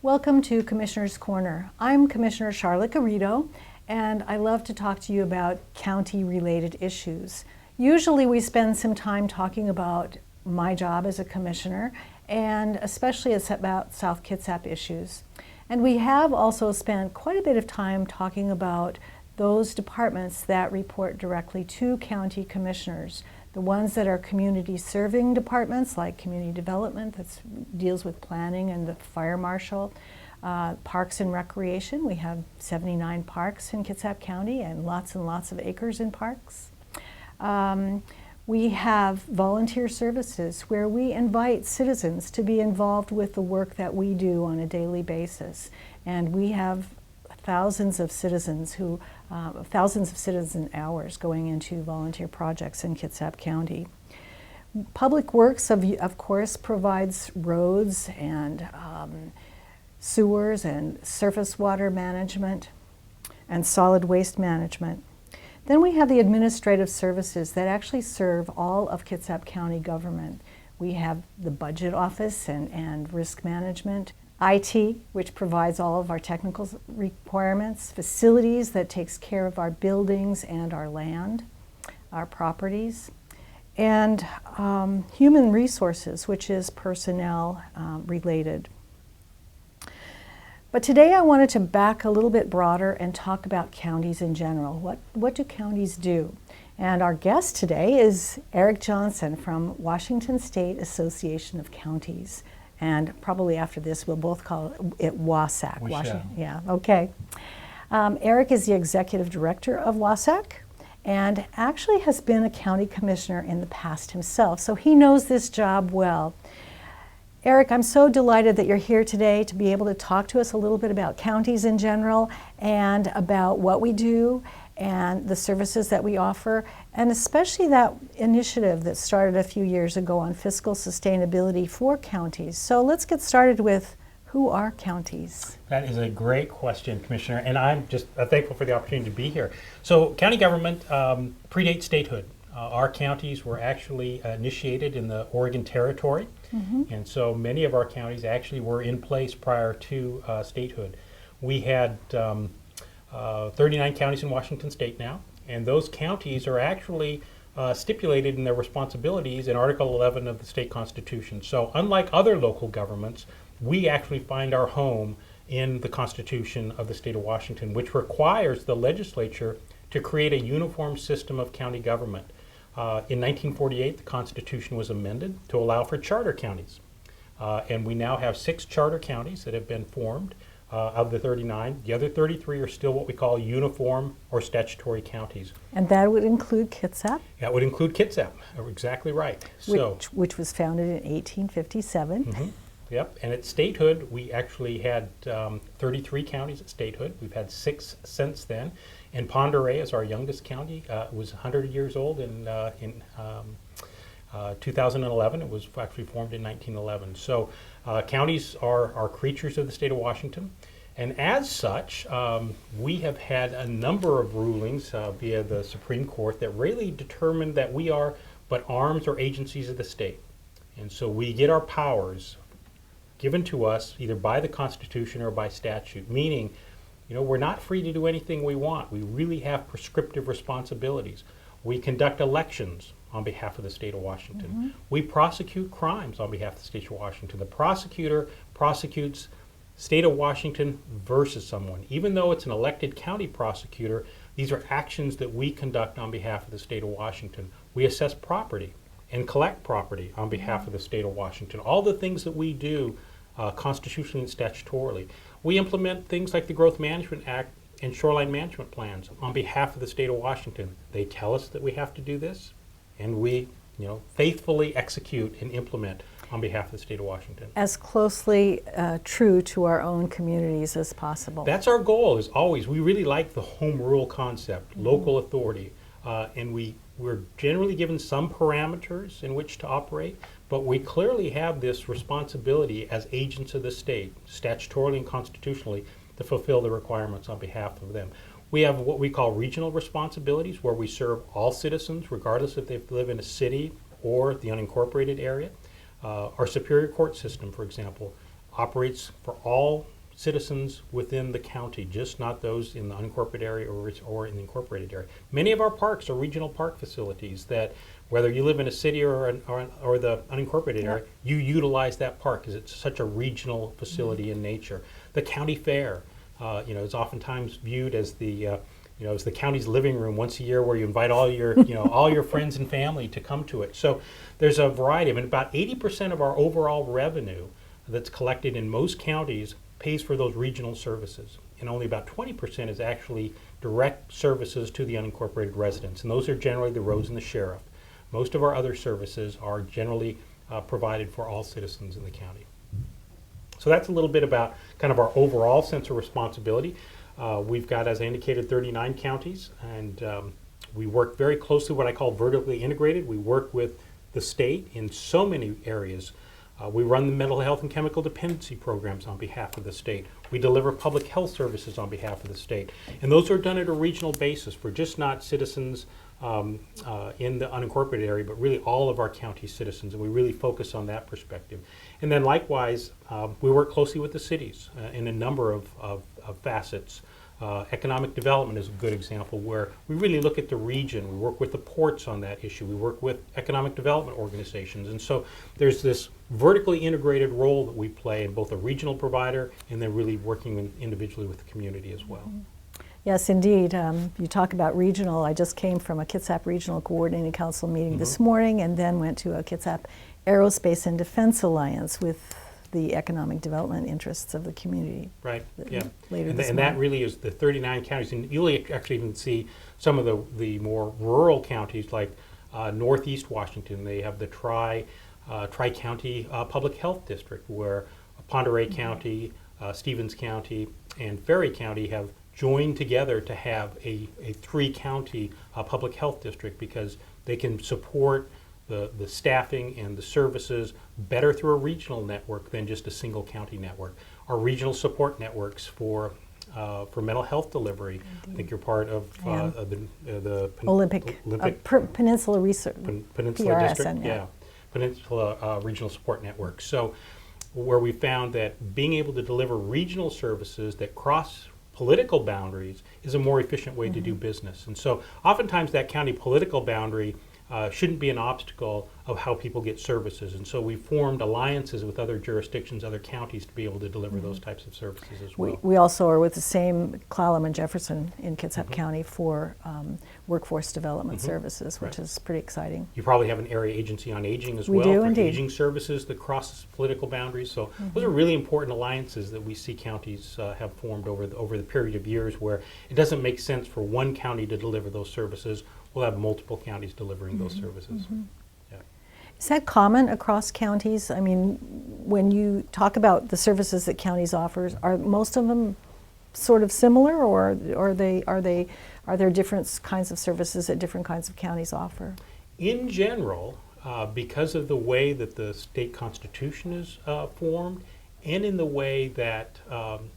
Welcome to Commissioner's Corner. I'm Commissioner Charlotte Garrido, and I love to talk to you about county-related issues. Usually we spend some time talking about my job as a commissioner, and especially it's about South Kitsap issues. And we have also spent quite a bit of time talking about those departments that report directly to county commissioners. The ones that are community serving departments like community development that deals with planning and the fire marshal, parks and recreation. We have 79 parks in Kitsap County and lots of acres in parks. We have volunteer services where we invite citizens to be involved with the work that we do on a daily basis. And we have thousands of citizen hours going into volunteer projects in Kitsap County. Public Works, of course, provides roads and sewers and surface water management and solid waste management. Then we have the administrative services that actually serve all of Kitsap County government. We have the budget office and risk management, IT, which provides all of our technical requirements, facilities that takes care of our buildings and our land, our properties, and human resources, which is personnel related. But today I wanted to back a little bit broader and talk about counties in general. What do counties do? And our guest today is Eric Johnson from Washington State Association of Counties. And probably after this, we'll both call it WASAC. We shall. Yeah, okay. Eric is the executive director of WASAC and actually has been a county commissioner in the past himself, so he knows this job well. Eric, I'm so delighted that you're here today to be able to talk to us a little bit about counties in general and about what we do and the services that we offer, and especially that initiative that started a few years ago on fiscal sustainability for counties. So let's get started with, who are counties? That is a great question, Commissioner, and I'm just thankful for the opportunity to be here. So county government predates statehood. Our counties were actually initiated in the Oregon Territory, and so many of our counties actually were in place prior to statehood. We had 39 counties in Washington State now, and those counties are actually stipulated in their responsibilities in Article 11 of the state constitution. So unlike other local governments, we actually find our home in the Constitution of the state of Washington, which requires the legislature to create a uniform system of county government. In 1948, the Constitution was amended to allow for charter counties, and we now have 6 charter counties that have been formed. Of the 39, the other 33 are still what we call uniform or statutory counties. And that would include Kitsap? That would include Kitsap, exactly right. Which was founded in 1857. Yep, and at statehood, we actually had 33 counties at statehood. We've had 6 since then. And Pend Oreille is our youngest county. It was 100 years old in 2011. It was actually formed in 1911. So counties are creatures of the state of Washington. And as such, we have had a number of rulings via the Supreme Court that really determined that we are but arms or agencies of the state. And so we get our powers given to us either by the Constitution or by statute, meaning, we're not free to do anything we want. We really have prescriptive responsibilities. We conduct elections on behalf of the state of Washington. We prosecute crimes on behalf of the state of Washington. The prosecutor prosecutes state of Washington versus someone. Even though it's an elected county prosecutor, these are actions that we conduct on behalf of the state of Washington. We assess property and collect property on behalf of the state of Washington. All the things that we do constitutionally and statutorily. We implement things like the Growth Management Act and shoreline management plans on behalf of the state of Washington. They tell us that we have to do this, and we faithfully execute and implement on behalf of the state of Washington. As closely true to our own communities as possible. That's our goal, is always. We really like the home rule concept, local authority, and we're generally given some parameters in which to operate, but we clearly have this responsibility as agents of the state, statutorily and constitutionally, to fulfill the requirements on behalf of them. We have what we call regional responsibilities, where we serve all citizens, regardless if they live in a city or the unincorporated area. Our Superior Court system, for example, operates for all citizens within the county, just not those in the unincorporated area or in the incorporated area. Many of our parks are regional park facilities that, whether you live in a city or the unincorporated area, you utilize that park because it's such a regional facility in nature. The county fair, is oftentimes viewed as as the county's living room once a year, where you invite all your, all your friends and family to come to it. So there's a variety of it. About 80% of our overall revenue that's collected in most counties pays for those regional services, and only about 20% is actually direct services to the unincorporated residents, and those are generally the roads and the sheriff. Most of our other services are generally provided for all citizens in the county. So that's a little bit about kind of our overall sense of responsibility. We've got, as I indicated, 39 counties, and we work very closely, what I call vertically integrated. We work with the state in so many areas. We run the mental health and chemical dependency programs on behalf of the state. We deliver public health services on behalf of the state. And those are done at a regional basis for just not citizens in the unincorporated area, but really all of our county citizens. And we really focus on that perspective. And then likewise, we work closely with the cities in a number of facets. Economic development is a good example where we really look at the region. We work with the ports on that issue. We work with economic development organizations. And so there's this vertically integrated role that we play in both a regional provider and then really working individually with the community as well. Yes, indeed. You talk about regional. I just came from a Kitsap Regional Coordinating Council meeting this morning, and then went to a Kitsap Aerospace and Defense Alliance with the economic development interests of the community. Right, yeah. Later And, this and that really is the 39 counties. And you'll actually even see some of the more rural counties like Northeast Washington. They have the Tri-County Public Health District, where Ponderay County, Stevens County, and Ferry County have joined together to have a three-county public health district, because they can support the staffing and the services better through a regional network than just a single county network. Our regional support networks for mental health delivery. I think you're part of the Olympic Peninsula Research Peninsula PRSN, District, Peninsula Regional Support Network. So where we found that being able to deliver regional services that cross political boundaries is a more efficient way to do business. And so oftentimes that county political boundary shouldn't be an obstacle of how people get services. And so we formed alliances with other jurisdictions, other counties, to be able to deliver those types of services as well. We also are with the same Clallam and Jefferson in Kitsap County for workforce development services, which is pretty exciting. You probably have an area agency on aging as well. We do, for indeed. Aging services that cross political boundaries. So those are really important alliances that we see counties have formed over the period of years, where it doesn't make sense for one county to deliver those services. We'll have multiple counties delivering those services. Yeah. Is that common across counties? I mean, when you talk about the services that counties offer, are most of them sort of similar, or are there different kinds of services that different kinds of counties offer? In general, because of the way that the state constitution is formed, and in the way that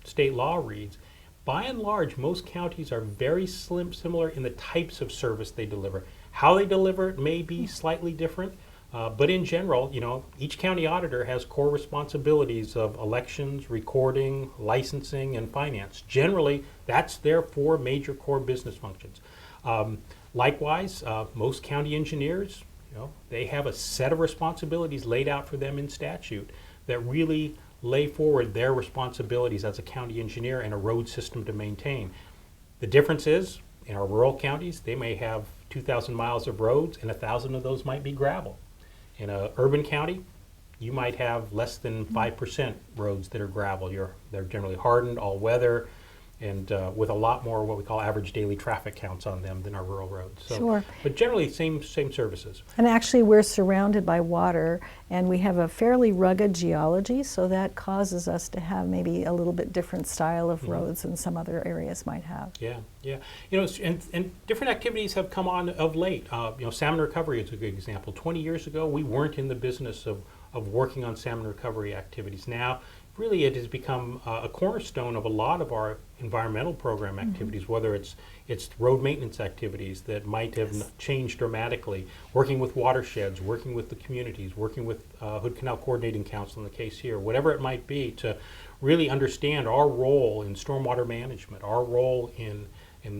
state law reads, by and large, most counties are very similar in the types of service they deliver. How they deliver it may be slightly different, but in general, each county auditor has core responsibilities of elections, recording, licensing, and finance. Generally, that's their four major core business functions. Likewise, most county engineers, they have a set of responsibilities laid out for them in statute that really lay forward their responsibilities as a county engineer and a road system to maintain. The difference is, in our rural counties, they may have 2,000 miles of roads, and 1,000 of those might be gravel. In an urban county, you might have less than 5% roads that are gravel. They're generally hardened, all weather, and with a lot more what we call average daily traffic counts on them than our rural roads. So, sure. But generally, same services. And actually, we're surrounded by water, and we have a fairly rugged geology, so that causes us to have maybe a little bit different style of roads than some other areas might have. Yeah. And different activities have come on of late. Salmon recovery is a good example. 20 years ago, we weren't in the business of of working on salmon recovery activities. Now, really it has become a cornerstone of a lot of our environmental program activities, whether it's road maintenance activities that might have changed dramatically, working with watersheds, working with the communities, working with Hood Canal Coordinating Council in the case here, whatever it might be, to really understand our role in stormwater management, our role in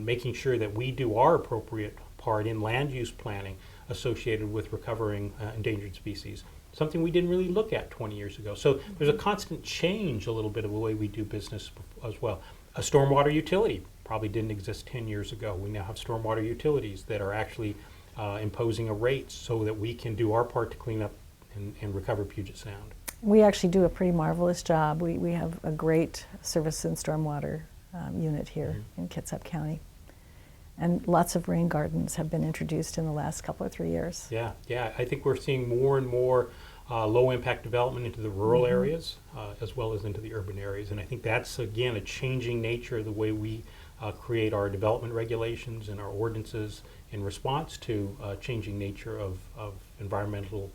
making sure that we do our appropriate part in land use planning associated with recovering endangered species. Something we didn't really look at 20 years ago. So there's a constant change a little bit of the way we do business as well. A stormwater utility probably didn't exist 10 years ago. We now have stormwater utilities that are actually imposing a rate so that we can do our part to clean up and recover Puget Sound. We actually do a pretty marvelous job. We have a great service and stormwater unit here in Kitsap County. And lots of rain gardens have been introduced in the last couple or 3 years. Yeah. I think we're seeing more and more low impact development into the rural areas as well as into the urban areas. And I think that's, again, a changing nature of the way we create our development regulations and our ordinances in response to changing nature of environmental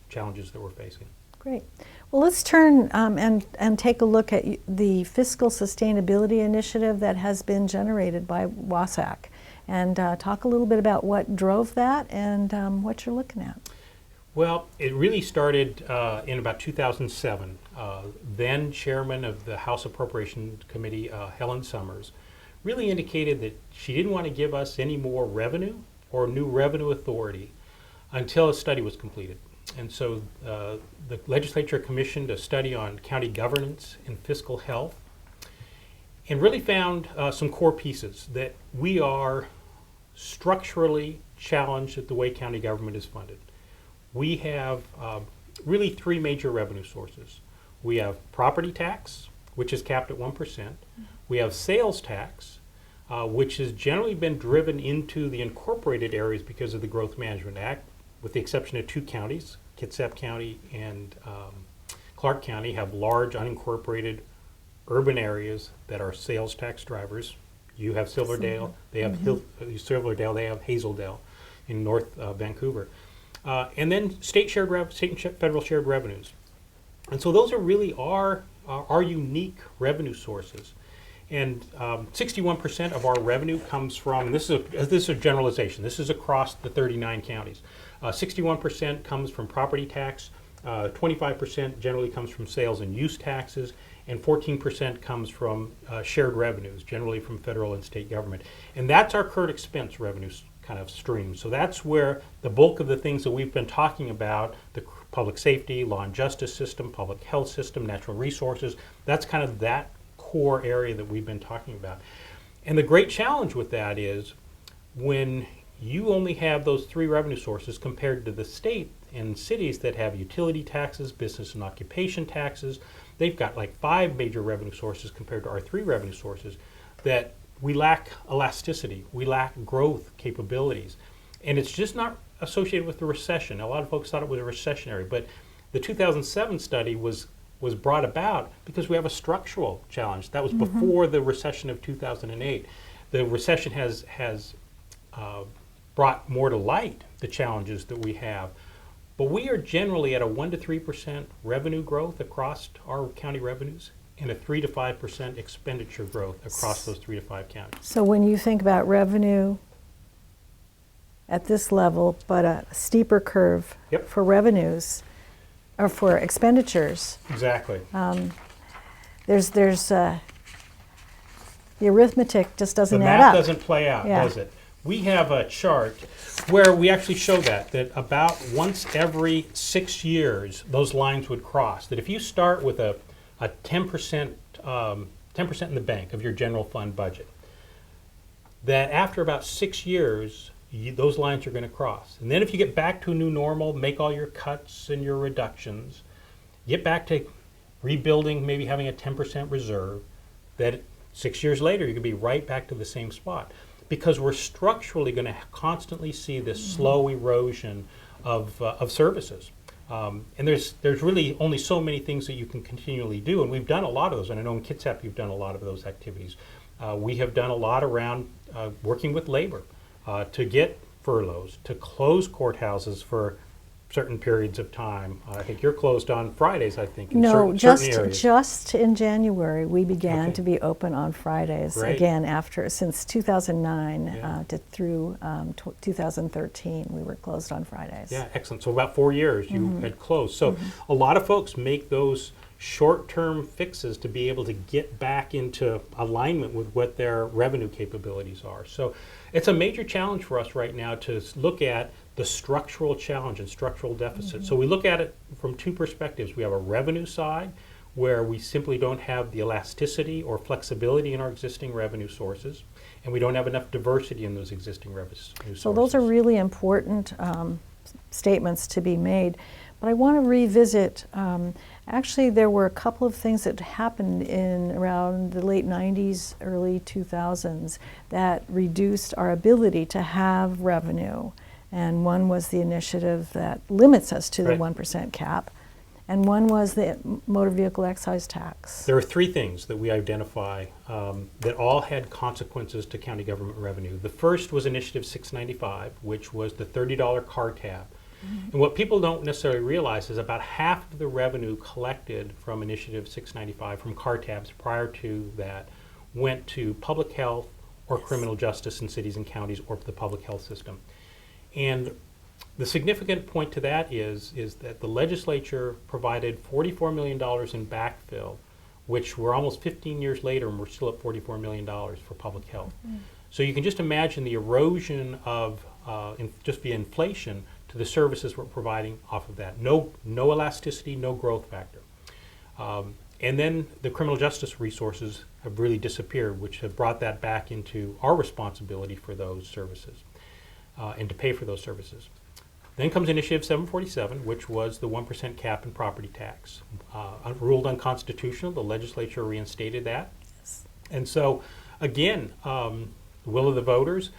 challenges that we're facing. Great. Well, let's turn and take a look at the Fiscal Sustainability Initiative that has been generated by WASAC, and talk a little bit about what drove that and what you're looking at. Well, it really started in about 2007. Then Chairman of the House Appropriations Committee, Helen Summers, really indicated that she didn't want to give us any more revenue or new revenue authority until a study was completed. And so the legislature commissioned a study on county governance and fiscal health, and really found some core pieces that we are structurally challenged at the way county government is funded. We have really three major revenue sources. We have property tax, which is capped at 1%. We have sales tax, which has generally been driven into the incorporated areas because of the Growth Management Act, with the exception of two counties. Kitsap County and Clark County have large unincorporated urban areas that are sales tax drivers. You have Silverdale, they have Silverdale, they have Hazeldale in North Vancouver. And then state and federal shared revenues. And so those are really our unique revenue sources. And 61% of our revenue comes from, and this is a generalization, this is across the 39 counties. 61% comes from property tax, 25% generally comes from sales and use taxes, and 14% comes from shared revenues, generally from federal and state government. And that's our current expense revenues kind of stream. So that's where the bulk of the things that we've been talking about, the public safety, law and justice system, public health system, natural resources, that's kind of that core area that we've been talking about. And the great challenge with that is when you only have those three revenue sources compared to the state and cities that have utility taxes, business and occupation taxes, they've got like 5 major revenue sources compared to our 3 revenue sources, that we lack elasticity, we lack growth capabilities. And it's just not associated with the recession. A lot of folks thought it was a recessionary, but the 2007 study was brought about because we have a structural challenge. That was before the recession of 2008. The recession has brought more to light the challenges that we have. But we are generally at a 1 to 3% revenue growth across our county revenues and a 3 to 5% expenditure growth across those 3 to 5 counties. So when you think about revenue at this level, but a steeper curve for revenues or for expenditures. Exactly. There's the arithmetic just doesn't add up. The math doesn't play out, does it? We have a chart where we actually show that about once every 6 years, those lines would cross. That if you start with a 10% in the bank of your general fund budget, that after about 6 years, those lines are going to cross. And then if you get back to a new normal, make all your cuts and your reductions, get back to rebuilding, maybe having a 10% reserve, that 6 years later, you could be right back to the same spot. Because we're structurally going to constantly see this slow erosion of services. And there's really only so many things that you can continually do, and we've done a lot of those, and I know in Kitsap you've done a lot of those activities. We have done a lot around working with labor to get furloughs, to close courthouses for certain periods of time. I think you're closed on Fridays, I think, in No, certain areas. just in January we began Okay. to be open on Fridays Great. again since 2009 Yeah. through 2013 we were closed on Fridays. Yeah, excellent. So about 4 years you had closed. So a lot of folks make those short-term fixes to be able to get back into alignment with what their revenue capabilities are. So it's a major challenge for us right now to look at the structural challenge and structural deficit. So we look at it from two perspectives. We have a revenue side where we simply don't have the elasticity or flexibility in our existing revenue sources, and we don't have enough diversity in those existing revenue sources. So those are really important statements to be made. But I want to revisit, actually there were a couple of things that happened in around the late 90s, early 2000s that reduced our ability to have revenue. And one was the initiative that limits us to the Right. 1% cap, and one was the motor vehicle excise tax. There are three things that we identify that all had consequences to county government revenue. The first was Initiative 695, which was the $30 car tab. And what people don't necessarily realize is about half of the revenue collected from Initiative 695 from car tabs prior to that went to public health or criminal justice in cities and counties or the public health system. And the significant point to that is that the legislature provided $44 million in backfill, which we're almost 15 years later and we're still at $44 million for public health. So you can just imagine the erosion of just via inflation to the services we're providing off of that. No elasticity, no growth factor. And then the criminal justice resources have really disappeared, which have brought that back into our responsibility for those services and to pay for those services. Then comes Initiative 747, which was the 1% cap in property tax. Ruled unconstitutional, the legislature reinstated that. Yes. And so, again, the will of the voters,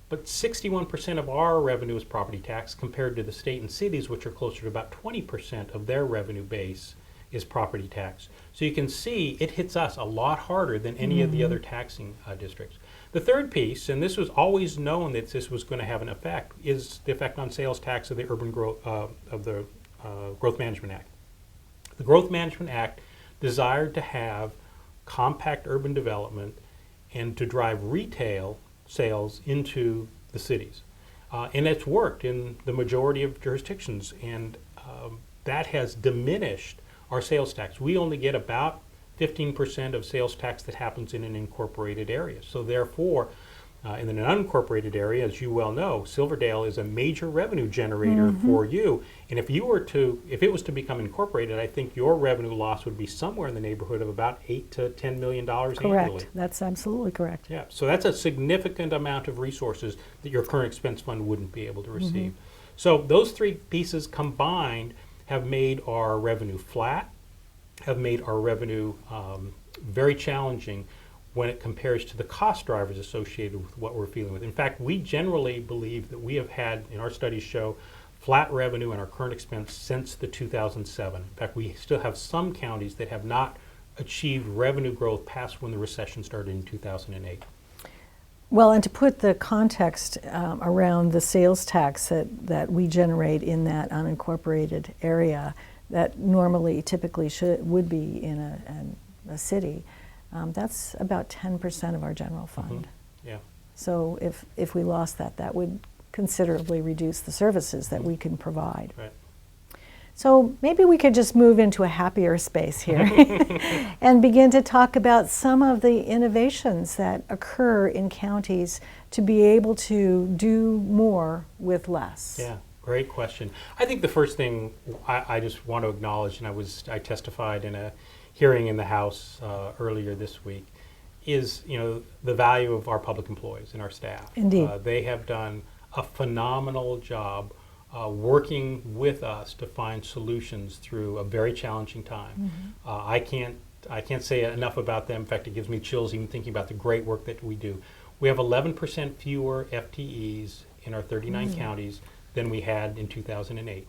but 61% of our revenue is property tax compared to the state and cities, which are closer to about 20% of their revenue base is property tax. So you can see it hits us a lot harder than any of the other taxing districts. The third piece, and this was always known that this was going to have an effect, is the effect on sales tax of the Growth Management Act. The Growth Management Act desired to have compact urban development and to drive retail sales into the cities. And it's worked in the majority of jurisdictions, and that has diminished our sales tax. We only get about 15% of sales tax that happens in an incorporated area. So therefore, in an unincorporated area, as you well know, Silverdale is a major revenue generator for you. And if it was to become incorporated, I think your revenue loss would be somewhere in the neighborhood of about $8 to $10 million annually. Correct. That's absolutely correct. Yeah, so that's a significant amount of resources that your current expense fund wouldn't be able to receive. So those three pieces combined have made our revenue flat, have made our revenue very challenging when it compares to the cost drivers associated with what we're feeling with. In fact, we generally believe that we have had, in our studies show, flat revenue in our current expense since the 2007. In fact, we still have some counties that have not achieved revenue growth past when the recession started in 2008. Well, and to put the context around the sales tax that we generate in that unincorporated area that normally typically would be in a city, that's about 10% of our general fund. Yeah. So if we lost that, that would considerably reduce the services that we can provide. Right. So maybe we could just move into a happier space here and begin to talk about some of the innovations that occur in counties to be able to do more with less. Yeah, great question. I think the first thing I just want to acknowledge, and I testified in a hearing in the House earlier this week, is the value of our public employees and our staff. Indeed. They have done a phenomenal job working with us to find solutions through a very challenging time. I can't say enough about them. In fact, it gives me chills even thinking about the great work that we do. We have 11% fewer FTEs in our 39 counties than we had in 2008.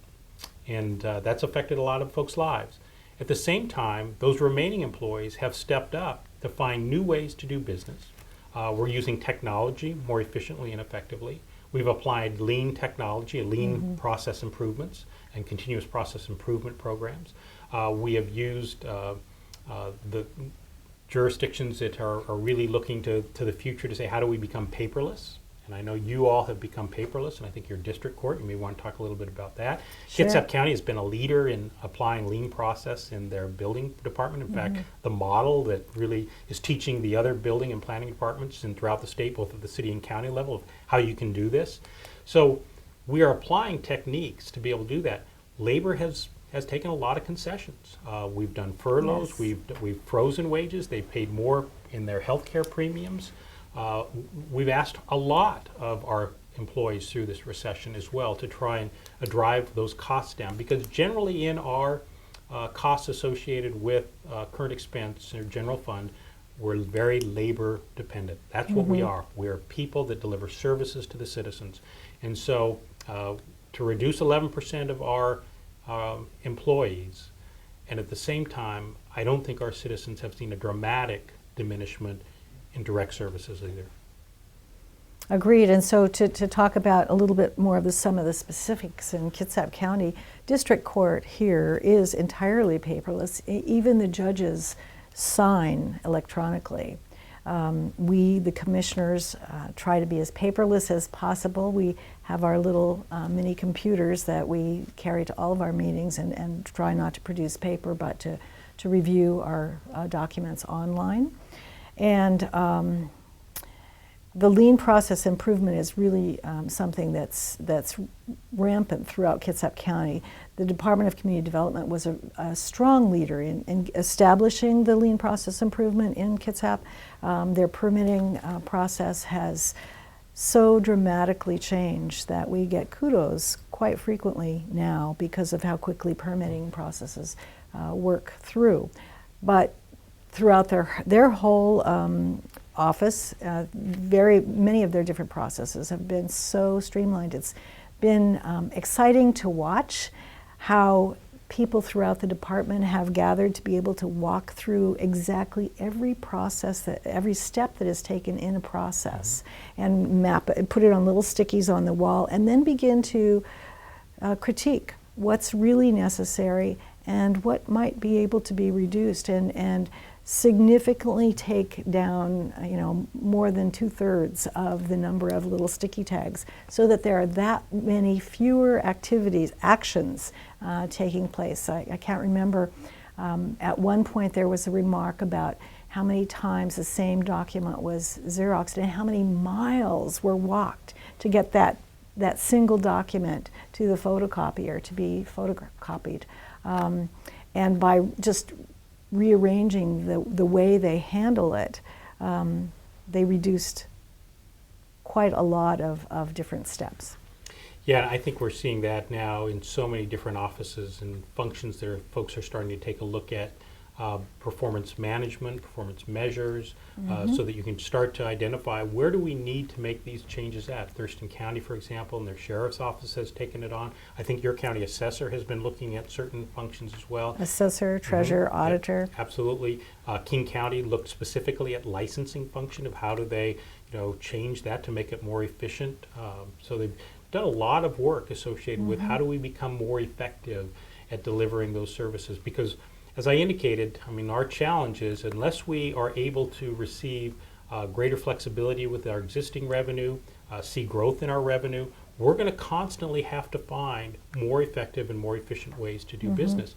And that's affected a lot of folks' lives. At the same time, those remaining employees have stepped up to find new ways to do business. We're using technology more efficiently and effectively. We've applied lean technology, lean process improvements, and continuous process improvement programs. We have used the jurisdictions that are really looking to the future to say, how do we become paperless? And I know you all have become paperless, and I think your district court, you may want to talk a little bit about that. Sure. Kitsap County has been a leader in applying lean process in their building department. In fact, the model that really is teaching the other building and planning departments and throughout the state, both at the city and county level, of how you can do this. So we are applying techniques to be able to do that. Labor has taken a lot of concessions. We've done furloughs, Yes. we've frozen wages, they've paid more in their health care premiums. We've asked a lot of our employees through this recession as well to try and drive those costs down, because generally in our costs associated with current expense or general fund, we're very labor dependent. That's what we are. We're people that deliver services to the citizens. And so to reduce 11% of our employees, and at the same time, I don't think our citizens have seen a dramatic diminishment in direct services either. Agreed. And so to talk about a little bit more of some of the specifics in Kitsap County, District Court here is entirely paperless. Even the judges sign electronically. We, the commissioners, try to be as paperless as possible. We have our little mini computers that we carry to all of our meetings, and try not to produce paper, but to review our documents online. And the lean process improvement is really something that's rampant throughout Kitsap County. The Department of Community Development was a strong leader in establishing the lean process improvement in Kitsap. Their permitting process has so dramatically changed that we get kudos quite frequently now because of how quickly permitting processes work through. But throughout their whole office, very many of their different processes have been so streamlined. It's been exciting to watch how people throughout the department have gathered to be able to walk through exactly every process, every step that is taken in a process, and map it, put it on little stickies on the wall, and then begin to critique what's really necessary and what might be able to be reduced, and significantly take down, more than 2/3 of the number of little sticky tags, so that there are that many fewer actions taking place. I can't remember. At one point there was a remark about how many times the same document was Xeroxed and how many miles were walked to get that single document to the photocopier to be photocopied. And by just rearranging the way they handle it, they reduced quite a lot of different steps. Yeah, I think we're seeing that now in so many different offices and functions that folks are starting to take a look at performance management, performance measures, so that you can start to identify where do we need to make these changes at. Thurston County, for example, and their sheriff's office has taken it on. I think your county assessor has been looking at certain functions as well. Assessor, treasurer, auditor. Yeah, absolutely. King County looked specifically at licensing function of how do they, change that to make it more efficient. So they've done a lot of work associated with how do we become more effective at delivering those services, because as I indicated, our challenge is unless we are able to receive greater flexibility with our existing revenue, see growth in our revenue, we're going to constantly have to find more effective and more efficient ways to do business.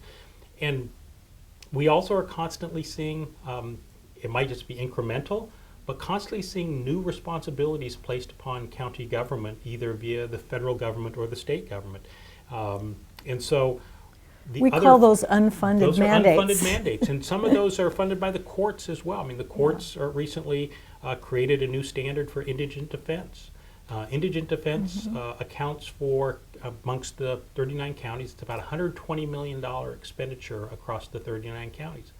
And we also are constantly seeing, it might just be incremental, but constantly seeing new responsibilities placed upon county government, either via the federal government or the state government. And so we call those unfunded those mandates. Are unfunded mandates, and some of those are funded by the courts as well. The courts are recently created a new standard for indigent defense. Indigent defense accounts for, amongst the 39 counties, it's about $120 million expenditure across the 39 counties.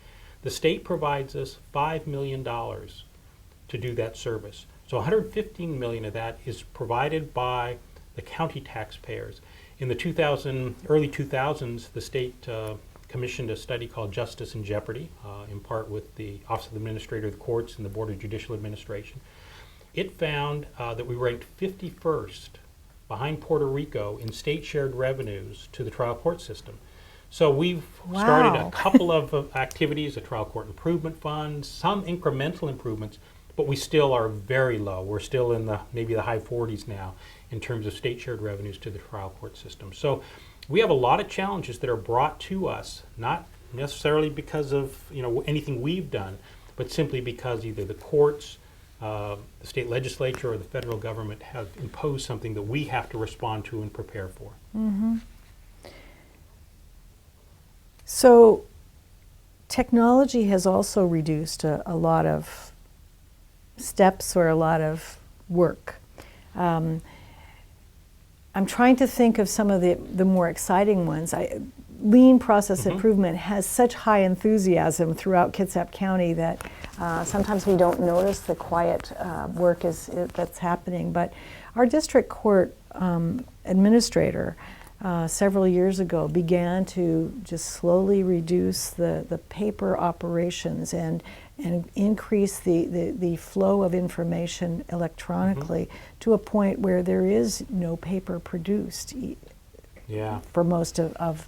The state provides us $5 million to do that service. So $115 million of that is provided by the county taxpayers. In the early 2000s, the state commissioned a study called Justice in Jeopardy, in part with the Office of the Administrator of the Courts and the Board of Judicial Administration. It found that we ranked 51st behind Puerto Rico in state shared revenues to the trial court system. So we've started a couple of activities, a trial court improvement fund, some incremental improvements, but we still are very low. We're still in maybe the high 40s now in terms of state shared revenues to the trial court system. So we have a lot of challenges that are brought to us, not necessarily because of anything we've done, but simply because either the courts, the state legislature, or the federal government have imposed something that we have to respond to and prepare for. Mm-hmm. So technology has also reduced a lot of steps or a lot of work. I'm trying to think of some of the more exciting ones. Lean process improvement has such high enthusiasm throughout Kitsap County that sometimes we don't notice the quiet work that's happening. But our district court administrator several years ago began to just slowly reduce the paper operations and increase the flow of information electronically to a point where there is no paper produced for most of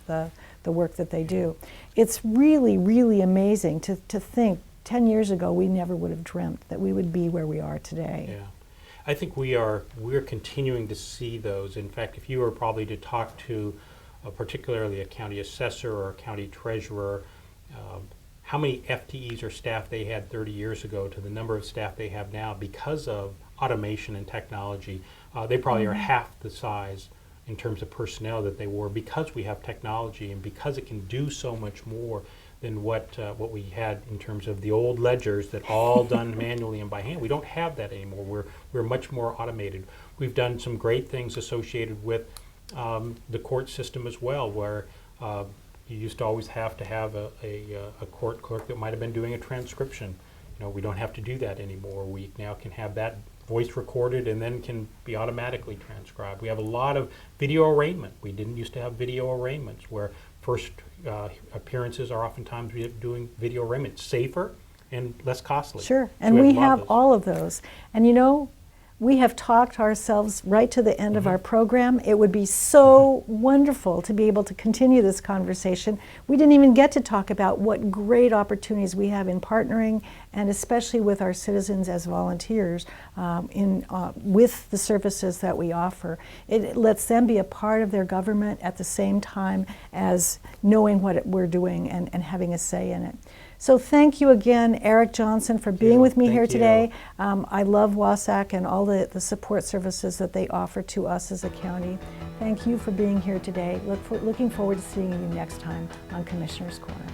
the work that they do. It's really, really amazing to think 10 years ago we never would have dreamt that we would be where we are today. Yeah. I think we're continuing to see those. In fact, if you were probably to talk to particularly a county assessor or a county treasurer, how many FTEs or staff they had 30 years ago to the number of staff they have now because of automation and technology, they probably are half the size in terms of personnel that they were, because we have technology and because it can do so much more than what we had in terms of the old ledgers that all done manually and by hand. We don't have that anymore. We're much more automated. We've done some great things associated with the court system as well, where you used to always have to have a court clerk that might have been doing a transcription. We don't have to do that anymore. We now can have that voice recorded and then can be automatically transcribed. We have a lot of video arraignment. We didn't used to have video arraignments, where first appearances are oftentimes doing video arraignment. Safer and less costly. Sure, and we have all of those. And we have talked ourselves right to the end of our program. It would be so wonderful to be able to continue this conversation. We didn't even get to talk about what great opportunities we have in partnering, and especially with our citizens as volunteers with the services that we offer. It lets them be a part of their government at the same time as knowing what we're doing and having a say in it. So thank you again, Eric Johnson, for being with me here today. I love WASAC and all the support services that they offer to us as a county. Thank you for being here today. Looking forward to seeing you next time on Commissioner's Corner.